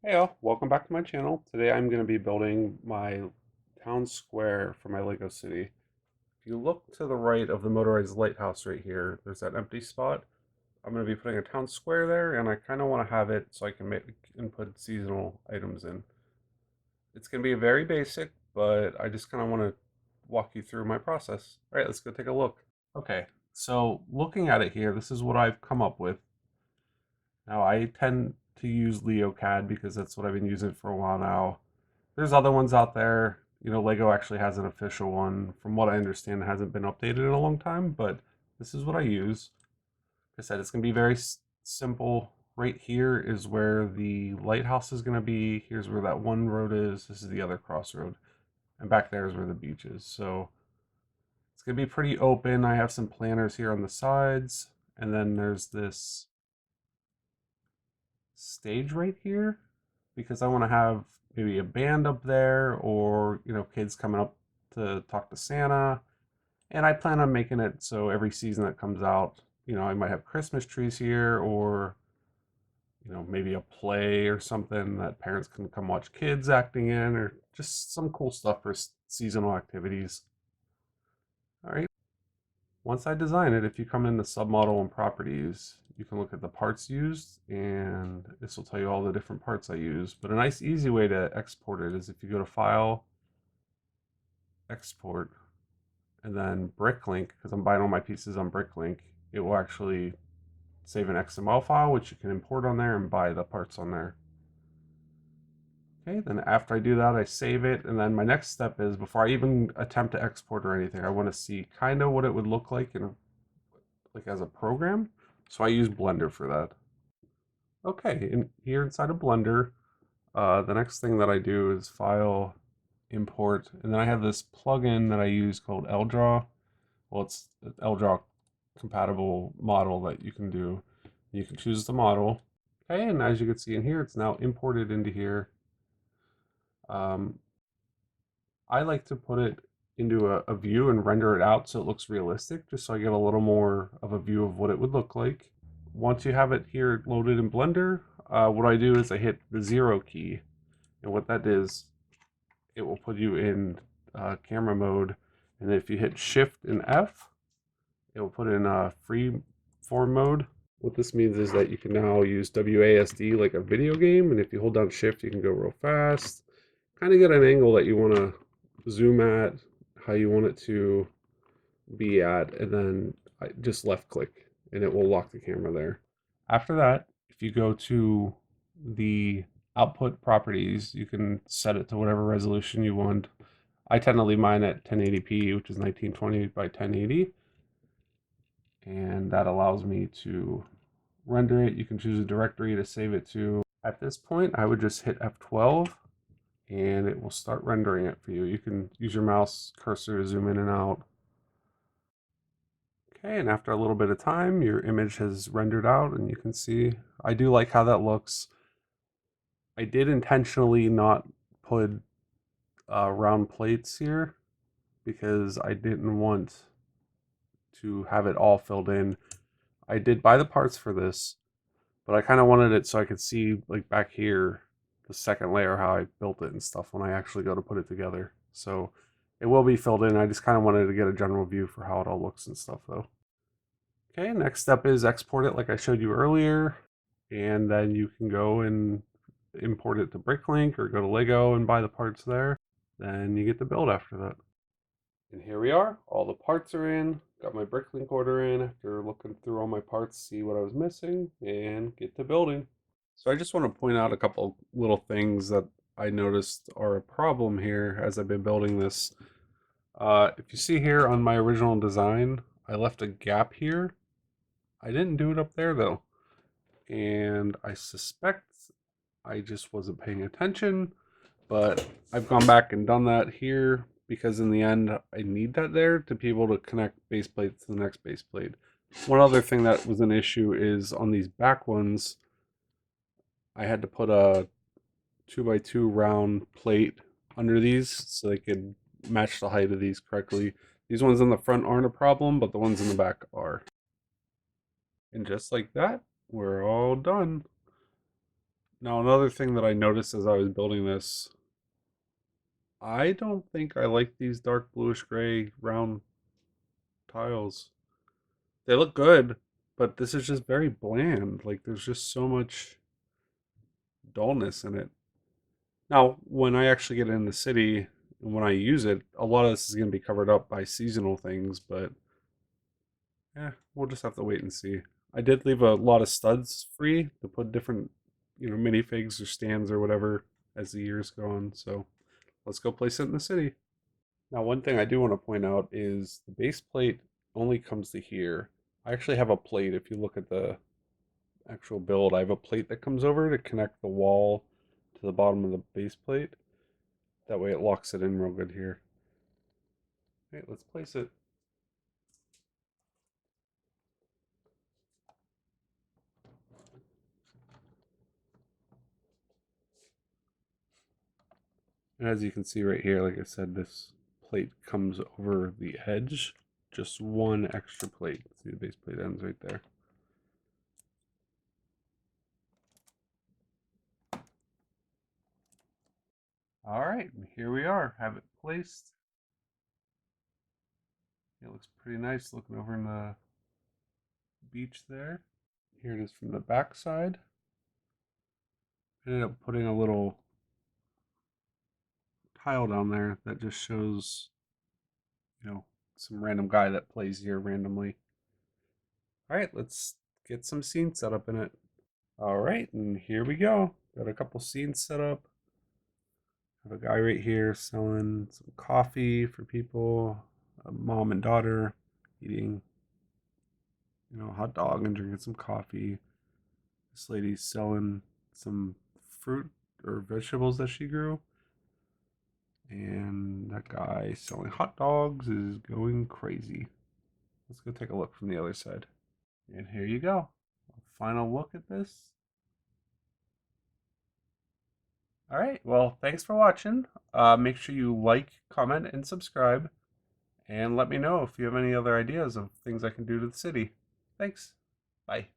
Hey all, welcome back to my channel. Today I'm going to be building my town square for my Lego city. If you look to the right of the motorized lighthouse right here, there's that empty spot. I'm going to be putting a town square there, and I kind of want to have it so I can make and put seasonal items in. It's going to be very basic, but I just kind of want to walk you through my process. All right, let's go take a look. Okay, so looking at it here, this is what I've come up with. Now I tend to use LeoCAD because that's what I've been using for a while now. There's other ones out there. You know, Lego actually has an official one. From what I understand, it hasn't been updated in a long time, but this is what I use. Like I said, it's going to be very simple. Right here is where the lighthouse is going to be. Here's where that one road is. This is the other crossroad. And back there is where the beach is. So it's going to be pretty open. I have some planters here on the sides. And then there's this stage right here because I want to have maybe a band up there or, you know, kids coming up to talk to Santa. And I plan on making it so every season that comes out, you know, I might have Christmas trees here or, you know, maybe a play or something that parents can come watch kids acting in or just some cool stuff for seasonal activities. All right. Once I design it, if you come into submodel and properties, you can look at the parts used and this will tell you all the different parts I use. But a nice easy way to export it is if you go to File, Export, and then Bricklink, because I'm buying all my pieces on Bricklink, it will actually save an XML file, which you can import on there and buy the parts on there. Okay, then after I do that, I save it, and then my next step is, before I even attempt to export or anything, I want to see kind of what it would look like in like as a program. So I use Blender for that. Okay, and here inside of Blender, the next thing that I do is File, Import, and then I have this plugin that I use called LDraw. Well, it's an LDraw compatible model that you can do. You can choose the model. Okay, and as you can see in here, it's now imported into here. Um, I like to put it into a view and render it out so it looks realistic, just so I get a little more of a view of what it would look like. Once you have it here loaded in Blender, what I do is I hit the 0 key, and what that is, it will put you in camera mode, and if you hit Shift and F, it will put in free form mode. What this means is that you can now use WASD like a video game, and if you hold down Shift, you can go real fast. Kind of get an angle that you want to zoom at, how you want it to be at, and then I just left click, and it will lock the camera there. After that, if you go to the output properties, you can set it to whatever resolution you want. I tend to leave mine at 1080p, which is 1920 by 1080. And that allows me to render it. You can choose a directory to save it to. At this point, I would just hit F12 and it will start rendering it for you. You can use your mouse cursor to zoom in and out. Okay, and after a little bit of time, your image has rendered out and you can see, I do like how that looks. I did intentionally not put round plates here because I didn't want to have it all filled in. I did buy the parts for this, but I kind of wanted it so I could see, like back here, the second layer, how I built it and stuff when I actually go to put it together. So it will be filled in. I just kind of wanted to get a general view for how it all looks and stuff though. Okay, next step is export it like I showed you earlier. And then you can go and import it to Bricklink or go to Lego and buy the parts there. Then you get to build after that. And here we are, all the parts are in. Got my Bricklink order in after looking through all my parts, see what I was missing, and get to building. So I just want to point out a couple little things that I noticed are a problem here as I've been building this. If you see here on my original design, I left a gap here. I didn't do it up there though. And I suspect I just wasn't paying attention, but I've gone back and done that here because in the end I need that there to be able to connect base plate to the next base plate. One other thing that was an issue is on these back ones, I had to put a 2x2 round plate under these so they could match the height of these correctly. These ones in the front aren't a problem, but the ones in the back are. And just like that, we're all done. Now, another thing that I noticed as I was building this, I don't think I like these dark bluish gray round tiles. They look good, but this is just very bland. Like, there's just so much dullness in it. Now, when I actually get in the city and when I use it, a lot of this is going to be covered up by seasonal things, but yeah, we'll just have to wait and see. I did leave a lot of studs free to put different, minifigs or stands or whatever as the years go on. So let's go place it in the city. Now, one thing I do want to point out is the base plate only comes to here. I actually have a plate. If you look at the actual build, I have a plate that comes over to connect the wall to the bottom of the base plate. That way it locks it in real good here. Okay, let's place it. And as you can see right here, like I said, this plate comes over the edge. Just one extra plate. See, the base plate ends right there. All right, and here we are. Have it placed. It looks pretty nice looking over in the beach there. Here it is from the back side. I ended up putting a little tile down there that just shows, you know, some random guy that plays here randomly. All right, let's get some scenes set up in it. All right, and here we go. Got a couple scenes set up. Have a guy right here selling some coffee for people, a mom and daughter eating, hot dog and drinking some coffee. This lady's selling some fruit or vegetables that she grew. And that guy selling hot dogs is going crazy. Let's go take a look from the other side. And here you go. A final look at this. All right. Well, thanks for watching. Make sure you like, comment, and subscribe. And let me know if you have any other ideas of things I can do to the city. Thanks. Bye.